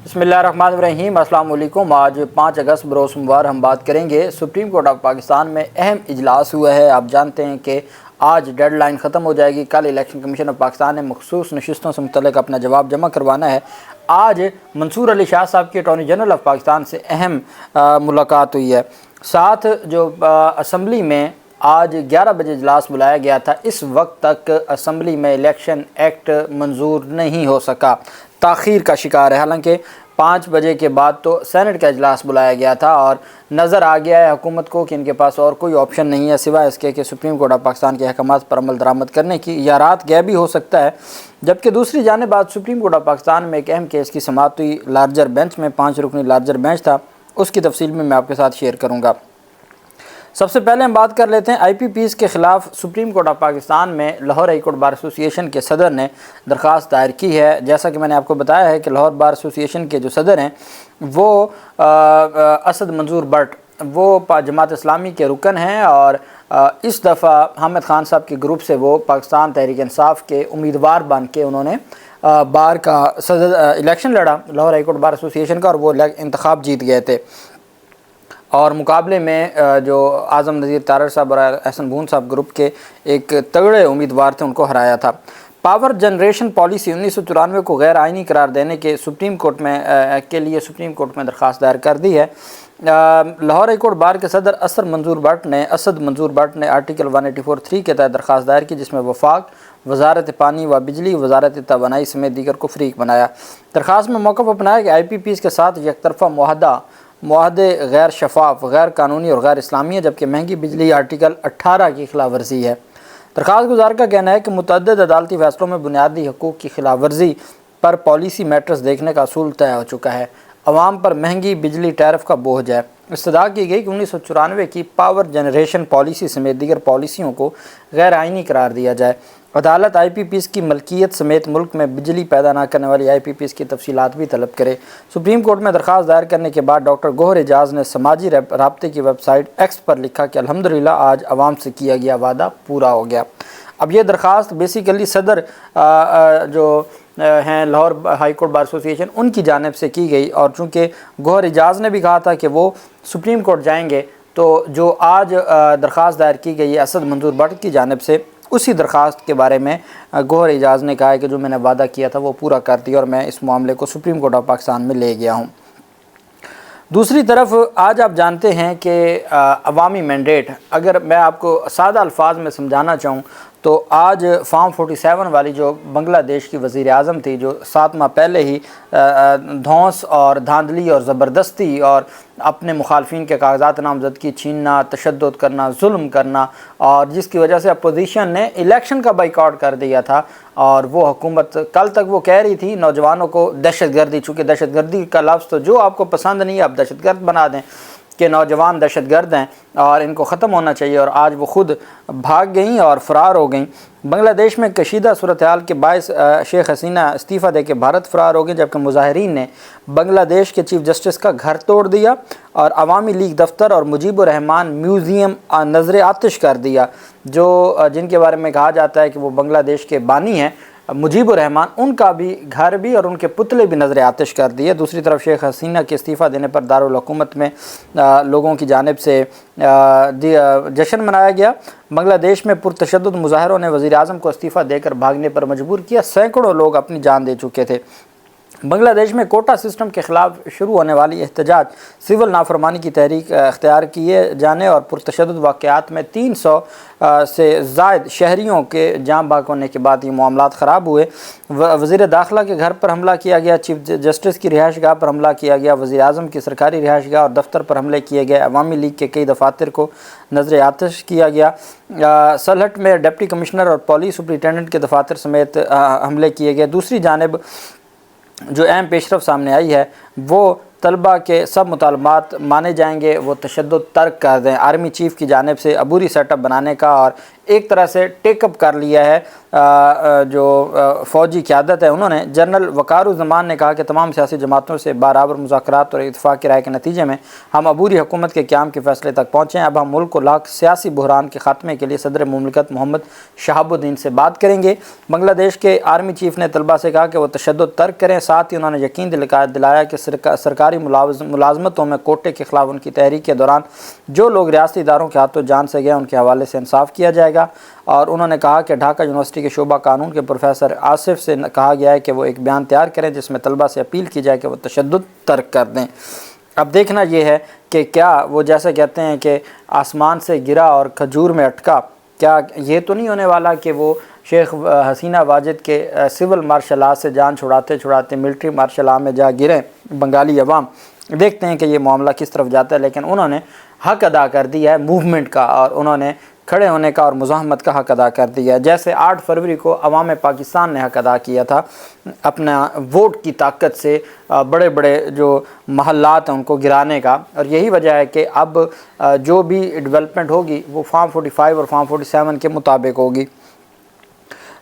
بسم اللہ الرحمن الرحیم۔ السلام علیکم۔ آج 5 اگست بروز سوموار ہم بات کریں گے سپریم کورٹ آف پاکستان میں اہم اجلاس ہوا ہے۔ آپ جانتے ہیں کہ آج ڈیڈ لائن ختم ہو جائے گی۔ کل الیکشن کمیشن آف پاکستان نے مخصوص نشستوں سے متعلق اپنا جواب جمع کروانا ہے۔ آج منصور علی شاہ صاحب کی اٹارنی جنرل آف پاکستان سے اہم ملاقات ہوئی ہے۔ ساتھ جو اسمبلی میں آج 11 بجے اجلاس بلایا گیا تھا، اس وقت تک اسمبلی میں الیکشن ایکٹ منظور نہیں ہو سکا، تاخیر کا شکار ہے۔ حالانکہ 5 بجے کے بعد تو سینٹ کا اجلاس بلایا گیا تھا اور نظر آ گیا ہے حکومت کو کہ ان کے پاس اور کوئی آپشن نہیں ہے سوائے اس کے کہ سپریم کورٹ آف پاکستان کے احکامات پر عمل درآمد کرنے کی، یا رات گئے بھی ہو سکتا ہے۔ جبکہ دوسری جانب آج سپریم کورٹ آف پاکستان میں ایک اہم کیس کی سماعت ہوئی، لارجر بینچ میں 5 رکنی لارجر بینچ تھا، اس کی تفصیل میں آپ کے ساتھ شیئر کروں گا۔ سب سے پہلے ہم بات کر لیتے ہیں IPPs کے خلاف سپریم کورٹ آف پاکستان میں لاہور ہائی کورٹ بار ایسوسی ایشن کے صدر نے درخواست دائر کی ہے۔ جیسا کہ میں نے آپ کو بتایا ہے کہ لاہور بار ایسوسی ایشن کے جو صدر ہیں وہ اسد منظور بٹ، وہ جماعت اسلامی کے رکن ہیں، اور اس دفعہ حامد خان صاحب کے گروپ سے وہ پاکستان تحریک انصاف کے امیدوار بن کے انہوں نے بار کا صدر الیکشن لڑا لاہور ہائی کورٹ بار ایسوسی ایشن کا، اور وہ انتخاب جیت گئے تھے۔ اور مقابلے میں جو اعظم نذیر تارڑ صاحب اور احسن بھون صاحب گروپ کے ایک تگڑے امیدوار تھے، ان کو ہرایا تھا۔ پاور جنریشن پالیسی 1994 کو غیر آئینی قرار دینے کے لیے سپریم کورٹ میں درخواست دائر کر دی ہے۔ لاہور ہائی کورٹ بار کے صدر اسد منظور بٹ نے آرٹیکل 184(3) کے تحت درخواست دائر کی، جس میں وفاق، وزارت پانی و بجلی، وزارت توانائی سمیت دیگر کو فریق بنایا۔ درخواست میں موقف اپنایا کہ IPPs کے ساتھ یک طرفہ معاہدے غیر شفاف، غیر قانونی اور غیر اسلامی ہے، جبکہ مہنگی بجلی آرٹیکل 18 کی خلاف ورزی ہے۔ درخواست گزار کا کہنا ہے کہ متعدد عدالتی فیصلوں میں بنیادی حقوق کی خلاف ورزی پر پالیسی میٹرز دیکھنے کا اصول طے ہو چکا ہے، عوام پر مہنگی بجلی ٹیرف کا بوجھ ہے۔ استدعا کی گئی کہ 1994 کی پاور جنریشن پالیسی سمیت دیگر پالیسیوں کو غیر آئینی قرار دیا جائے۔ عدالت IPPs کی ملکیت سمیت ملک میں بجلی پیدا نہ کرنے والی IPPs کی تفصیلات بھی طلب کرے۔ سپریم کورٹ میں درخواست دائر کرنے کے بعد ڈاکٹر گوہر اعجاز نے سماجی رابطے کی ویب سائٹ ایکس پر لکھا کہ الحمدللہ آج عوام سے کیا گیا وعدہ پورا ہو گیا۔ اب یہ درخواست بیسیکلی صدر جو ہیں لاہور ہائی کورٹ بار ایسوسی ایشن ان کی جانب سے کی گئی، اور چونکہ گوہر اعجاز نے بھی کہا تھا کہ وہ سپریم کورٹ جائیں گے، تو جو آج درخواست دائر کی گئی ہے اسد منظور بٹ کی جانب سے، اسی درخواست کے بارے میں گوہر اعجاز نے کہا ہے کہ جو میں نے وعدہ کیا تھا وہ پورا کر دیا، اور میں اس معاملے کو سپریم کورٹ آف پاکستان میں لے گیا ہوں۔ دوسری طرف آج آپ جانتے ہیں کہ عوامی مینڈیٹ، اگر میں آپ کو سادہ الفاظ میں سمجھانا چاہوں تو آج فارم 47 والی جو بنگلہ دیش کی وزیر اعظم تھی، جو 7 ماہ پہلے ہی دھونس اور دھاندلی اور زبردستی اور اپنے مخالفین کے کاغذات نامزدگی چھیننا، تشدد کرنا، ظلم کرنا، اور جس کی وجہ سے اپوزیشن نے الیکشن کا بائیکاٹ کر دیا تھا، اور وہ حکومت کل تک وہ کہہ رہی تھی نوجوانوں کو دہشت گردی، چونکہ دہشت گردی کا لفظ تو جو آپ کو پسند نہیں ہے آپ دہشت گرد بنا دیں کہ نوجوان دہشت گرد ہیں اور ان کو ختم ہونا چاہیے، اور آج وہ خود بھاگ گئیں اور فرار ہو گئیں۔ بنگلہ دیش میں کشیدہ صورتحال کے باعث شیخ حسینہ استعفیٰ دے کے بھارت فرار ہو گئے، جبکہ مظاہرین نے بنگلہ دیش کے چیف جسٹس کا گھر توڑ دیا اور عوامی لیگ دفتر اور مجیب الرحمان میوزیم نظر آتش کر دیا، جن کے بارے میں کہا جاتا ہے کہ وہ بنگلہ دیش کے بانی ہیں مجیب الرحمان، ان کا بھی گھر بھی اور ان کے پتلے بھی نظر آتش کر دیے۔ دوسری طرف شیخ حسینہ کے استعفیٰ دینے پر دارالحکومت میں لوگوں کی جانب سے جشن منایا گیا۔ بنگلہ دیش میں پرتشدد مظاہروں نے وزیر اعظم کو استعفیٰ دے کر بھاگنے پر مجبور کیا، سینکڑوں لوگ اپنی جان دے چکے تھے۔ بنگلہ دیش میں کوٹا سسٹم کے خلاف شروع ہونے والی احتجاج سول نافرمانی کی تحریک اختیار کیے جانے اور پرتشدد واقعات میں 300 سے زائد شہریوں کے جاں بحق ہونے کے بعد یہ معاملات خراب ہوئے۔ وزیر داخلہ کے گھر پر حملہ کیا گیا، چیف جسٹس کی رہائش گاہ پر حملہ کیا گیا، وزیر اعظم کی سرکاری رہائش گاہ اور دفتر پر حملے کیے گئے، عوامی لیگ کے کئی دفاتر کو نظر آتش کیا گیا۔ سلہٹ میں ڈپٹی کمشنر اور پولیس سپرنٹینڈنٹ کے دفاتر سمیت حملے کیے گئے۔ دوسری جانب جو اہم پیش رفت سامنے آئی ہے وہ طلبہ کے سب مطالبات مانے جائیں گے، وہ تشدد ترک کر دیں۔ آرمی چیف کی جانب سے عبوری سیٹ اپ بنانے کا اور ایک طرح سے ٹیک اپ کر لیا ہے جو فوجی قیادت ہے انہوں نے۔ جنرل وقار الزمان نے کہا کہ تمام سیاسی جماعتوں سے برابر مذاکرات اور اتفاق کی رائے کے نتیجے میں ہم عبوری حکومت کے قیام کے فیصلے تک پہنچے ہیں۔ اب ہم ملک کو لاکھ سیاسی بحران کے خاتمے کے لیے صدر مملکت محمد شہاب الدین سے بات کریں گے۔ بنگلہ دیش کے آرمی چیف نے طلبہ سے کہا کہ وہ تشدد ترک کریں، ساتھ ہی انہوں نے یقین دلایا کہ سرکاری ملازمتوں میں کوٹے کے خلاف ان کی تحریک کے دوران جو لوگ ریاستی اداروں کے ہاتھوں جان سے گئے ان کے حوالے سے انصاف کیا جائے گا۔ اور انہوں نے کہا کہ ڈھاکہ یونیورسٹی کے شعبہ قانون کے پروفیسر آصف سے کہا گیا ہے کہ وہ ایک بیان تیار کریں جس میں طلبہ سے اپیل کی جائے کہ وہ تشدد ترک کر دیں۔ اب دیکھنا یہ ہے کہ کیا وہ جیسے کہتے ہیں کہ آسمان سے گرا اور کھجور میں اٹکا، کیا یہ تو نہیں ہونے والا کہ وہ شیخ حسینہ واجد کے سول مارشل لا سے جان چھڑاتے ملٹری مارشل لا میں جا گریں بنگالی عوام۔ دیکھتے ہیں کہ یہ معاملہ کس طرف جاتا ہے، لیکن انہوں نے حق ادا کر دیا ہے موومنٹ کا، اور انہوں نے کھڑے ہونے کا اور مزاحمت کا حق ادا کر دیا ہے۔ جیسے 8 فروری کو عوام پاکستان نے حق ادا کیا تھا اپنا ووٹ کی طاقت سے بڑے بڑے جو محلات ہیں ان کو گرانے کا، اور یہی وجہ ہے کہ اب جو بھی ڈیولپمنٹ ہوگی وہ فارم 45 اور فارم 47 کے مطابق ہوگی۔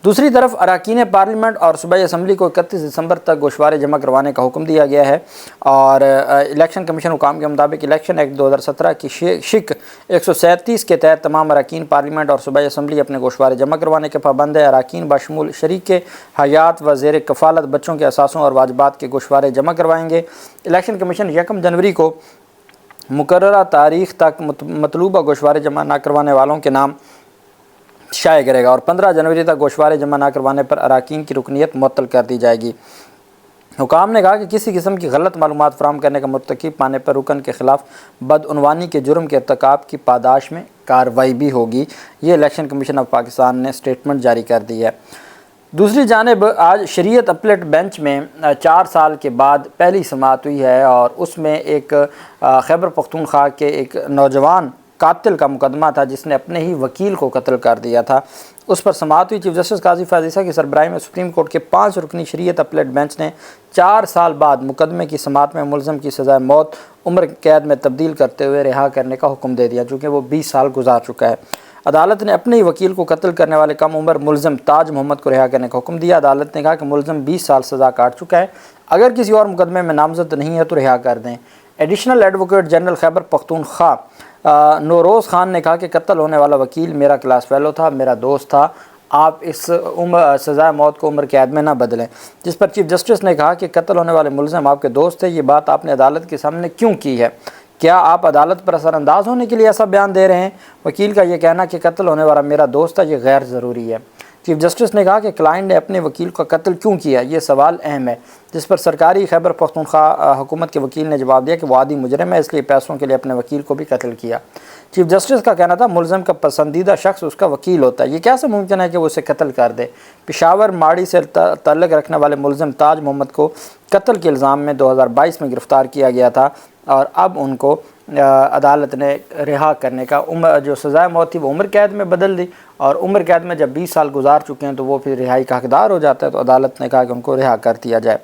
دوسری طرف اراکین پارلیمنٹ اور صوبائی اسمبلی کو 31 دسمبر تک گوشوارے جمع کروانے کا حکم دیا گیا ہے، اور الیکشن کمیشن حکام کے مطابق الیکشن ایکٹ 2017 کی شک 137 کے تحت تمام اراکین پارلیمنٹ اور صوبائی اسمبلی اپنے گوشوارے جمع کروانے کے پابند ہے۔ اراکین بشمول شریک حیات و زیر کفالت بچوں کے اثاثوں اور واجبات کے گوشوارے جمع کروائیں گے۔ الیکشن کمیشن 1 جنوری کو مقررہ تاریخ تک مطلوبہ گوشوارے جمع نہ کروانے والوں کے نام شائع کرے گا، اور 15 جنوری تک گوشوارے جمع نہ کروانے پر اراکین کی رکنیت معطل کر دی جائے گی۔ حکام نے کہا کہ کسی قسم کی غلط معلومات فراہم کرنے کا مرتکب پانے پر رکن کے خلاف بدعنوانی کے جرم کے ارتکاب کی پاداش میں کارروائی بھی ہوگی۔ یہ الیکشن کمیشن آف پاکستان نے سٹیٹمنٹ جاری کر دی ہے۔ دوسری جانب آج شریعت اپلیٹ بینچ میں 4 سال کے بعد پہلی سماعت ہوئی ہے، اور اس میں ایک خیبر پختونخوا کے ایک نوجوان قاتل کا مقدمہ تھا جس نے اپنے ہی وکیل کو قتل کر دیا تھا۔ اس پر سماعت ہوئی۔ چیف جسٹس قاضی فیاض عیسیٰ کی سربراہی میں سپریم کورٹ کے 5 رکنی شریعت اپلیٹ بینچ نے 4 سال بعد مقدمے کی سماعت میں ملزم کی سزائے موت عمر قید میں تبدیل کرتے ہوئے رہا کرنے کا حکم دے دیا، چونکہ وہ 20 سال گزار چکا ہے۔ عدالت نے اپنے ہی وکیل کو قتل کرنے والے کم عمر ملزم تاج محمد کو رہا کرنے کا حکم دیا۔ عدالت نے کہا کہ ملزم 20 سال سزا کاٹ چکا ہے، اگر کسی اور مقدمے میں نامزد نہیں ہے تو رہا کر دیں۔ Additional advocate general Khyber Pakhtunkhwa Nowruz Khan نے کہا کہ قتل ہونے والا وکیل میرا کلاس فیلو تھا، میرا دوست تھا، آپ اس سزائے موت کو عمر قید میں نہ بدلیں۔ جس پر چیف جسٹس نے کہا کہ قتل ہونے والے ملزم آپ کے دوست تھے، یہ بات آپ نے عدالت کے سامنے کیوں کی ہے؟ کیا آپ عدالت پر اثر انداز ہونے کے لیے ایسا بیان دے رہے ہیں؟ وکیل کا یہ کہنا کہ قتل ہونے والا میرا دوست تھا، یہ غیر ضروری ہے۔ چیف جسٹس نے کہا کہ کلائنٹ نے اپنے وکیل کا قتل کیوں کیا، یہ سوال اہم ہے۔ جس پر سرکاری خیبر پختونخوا حکومت کے وکیل نے جواب دیا کہ وہ عادی مجرم ہے، اس لیے پیسوں کے لیے اپنے وکیل کو بھی قتل کیا۔ چیف جسٹس کا کہنا تھا ملزم کا پسندیدہ شخص اس کا وکیل ہوتا ہے، یہ کیسے ممکن ہے کہ وہ اسے قتل کر دے؟ پشاور ماڑی سے تعلق رکھنے والے ملزم تاج محمد کو قتل کے الزام میں 2022 میں گرفتار کیا گیا تھا، اور اب ان کو عدالت نے رہا کرنے کا جو سزائے موت تھی وہ عمر قید میں بدل دی، اور عمر قید میں جب 20 سال گزار چکے ہیں تو وہ پھر رہائی کا حقدار ہو جاتا ہے، تو عدالت نے کہا کہ ان کو رہا کر دیا جائے۔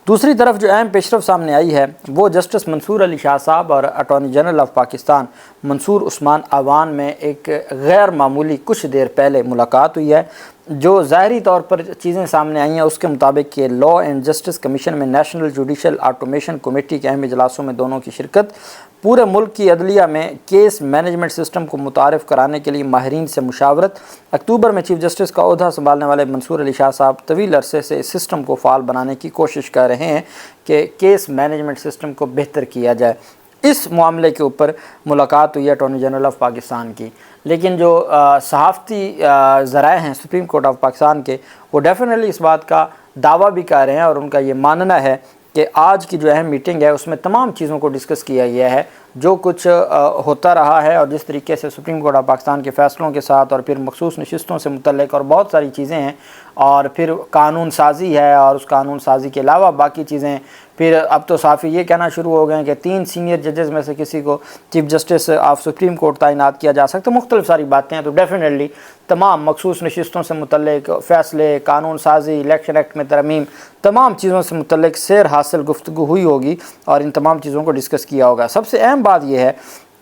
دوسری طرف جو اہم پیشرفت سامنے آئی ہے وہ جسٹس منصور علی شاہ صاحب اور اٹارنی جنرل آف پاکستان منصور عثمان آوان میں ایک غیر معمولی کچھ دیر پہلے ملاقات ہوئی ہے۔ جو ظاہری طور پر چیزیں سامنے آئی ہیں اس کے مطابق کہ لا اینڈ جسٹس کمیشن میں نیشنل جوڈیشل آٹومیشن کمیٹی کے اہم اجلاسوں میں دونوں کی شرکت، پورے ملک کی عدلیہ میں کیس مینجمنٹ سسٹم کو متعارف کرانے کے لیے ماہرین سے مشاورت۔ اکتوبر میں چیف جسٹس کا عہدہ سنبھالنے والے منصور علی شاہ صاحب طویل عرصے سے اس سسٹم کو فعال بنانے کی کوشش کر رہے ہیں کہ کیس مینجمنٹ سسٹم کو بہتر کیا جائے۔ اس معاملے کے اوپر ملاقات ہوئی ہے اٹارنی جنرل آف پاکستان کی، لیکن جو صحافتی ذرائع ہیں سپریم کورٹ آف پاکستان کے، وہ ڈیفینیٹلی اس بات کا دعویٰ بھی کر رہے ہیں، اور ان کا یہ ماننا ہے کہ آج کی جو اہم میٹنگ ہے اس میں تمام چیزوں کو ڈسکس کیا گیا ہے، جو کچھ ہوتا رہا ہے اور جس طریقے سے سپریم کورٹ آف پاکستان کے فیصلوں کے ساتھ، اور پھر مخصوص نشستوں سے متعلق اور بہت ساری چیزیں ہیں، اور پھر قانون سازی ہے، اور اس قانون سازی کے علاوہ باقی چیزیں۔ پھر اب تو صافی یہ کہنا شروع ہو گئے ہیں کہ 3 سینئر ججز میں سے کسی کو chief justice of supreme court تعینات کیا جا سکتا ہے، مختلف ساری باتیں ہیں۔ تو ڈیفینیٹلی تمام مخصوص نشستوں سے متعلق فیصلے، قانون سازی، الیکشن ایکٹ میں ترمیم، تمام چیزوں سے متعلق سیر حاصل گفتگو ہوئی ہوگی، اور ان تمام چیزوں کو ڈسکس کیا ہوگا۔ سب سے اہم بات یہ ہے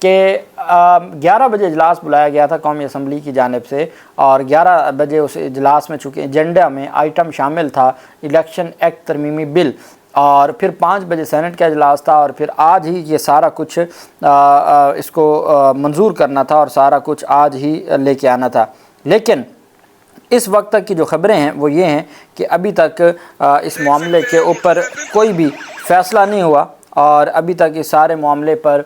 کہ 11 بجے اجلاس بلایا گیا تھا قومی اسمبلی کی جانب سے، اور 11 بجے اس اجلاس میں چونکہ ایجنڈا میں آئٹم شامل تھا الیکشن ایکٹ ترمیمی بل، اور پھر 5 بجے سینٹ کا اجلاس تھا، اور پھر آج ہی یہ سارا کچھ اس کو منظور کرنا تھا اور سارا کچھ آج ہی لے کے آنا تھا۔ لیکن اس وقت تک کی جو خبریں ہیں وہ یہ ہیں کہ ابھی تک اس معاملے کے اوپر کوئی بھی فیصلہ نہیں ہوا، اور ابھی تک اس سارے معاملے پر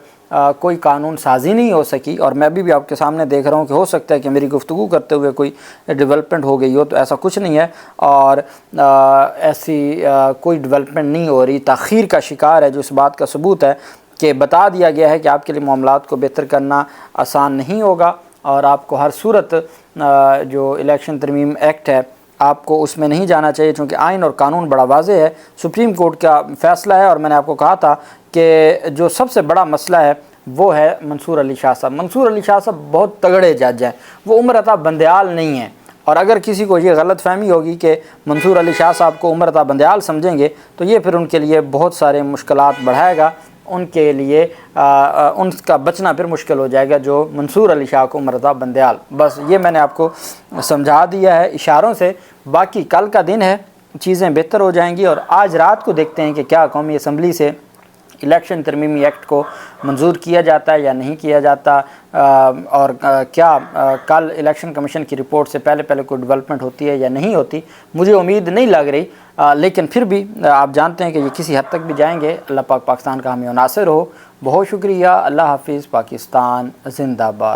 کوئی قانون سازی نہیں ہو سکی۔ اور میں ابھی بھی آپ کے سامنے دیکھ رہا ہوں کہ ہو سکتا ہے کہ میری گفتگو کرتے ہوئے کوئی ڈیولپمنٹ ہو گئی ہو، تو ایسا کچھ نہیں ہے، اور ایسی کوئی ڈیولپمنٹ نہیں ہو رہی، تاخیر کا شکار ہے، جو اس بات کا ثبوت ہے کہ بتا دیا گیا ہے کہ آپ کے لیے معاملات کو بہتر کرنا آسان نہیں ہوگا، اور آپ کو ہر صورت جو الیکشن ترمیم ایکٹ ہے آپ کو اس میں نہیں جانا چاہیے، چونکہ آئین اور قانون بڑا واضح ہے، سپریم کورٹ کا فیصلہ ہے۔ اور میں نے آپ کو کہا تھا کہ جو سب سے بڑا مسئلہ ہے وہ ہے منصور علی شاہ صاحب۔ منصور علی شاہ صاحب بہت تگڑے جج ہیں، وہ عمر عطا بندیال نہیں ہیں، اور اگر کسی کو یہ غلط فہمی ہوگی کہ منصور علی شاہ صاحب کو عمر عطا بندیال سمجھیں گے تو یہ پھر ان کے لیے بہت سارے مشکلات بڑھائے گا، ان کے لیے ان کا بچنا پھر مشکل ہو جائے گا جو منصور علی شاہ کو عمر عطا بندیال۔ بس یہ میں نے آپ کو سمجھا دیا ہے اشاروں سے، باقی کل کا دن ہے، چیزیں بہتر ہو جائیں گی، اور آج رات کو دیکھتے ہیں کہ کیا قومی اسمبلی سے الیکشن ترمیمی ایکٹ کو منظور کیا جاتا ہے یا نہیں کیا جاتا، اور کیا کل الیکشن کمیشن کی رپورٹ سے پہلے کوئی ڈیولپمنٹ ہوتی ہے یا نہیں ہوتی۔ مجھے امید نہیں لگ رہی، لیکن پھر بھی آپ جانتے ہیں کہ یہ کسی حد تک بھی جائیں گے۔ اللہ پاک پاکستان کا حامی و ناصر ہو۔ بہت شکریہ، اللہ حافظ، پاکستان زندہ باد۔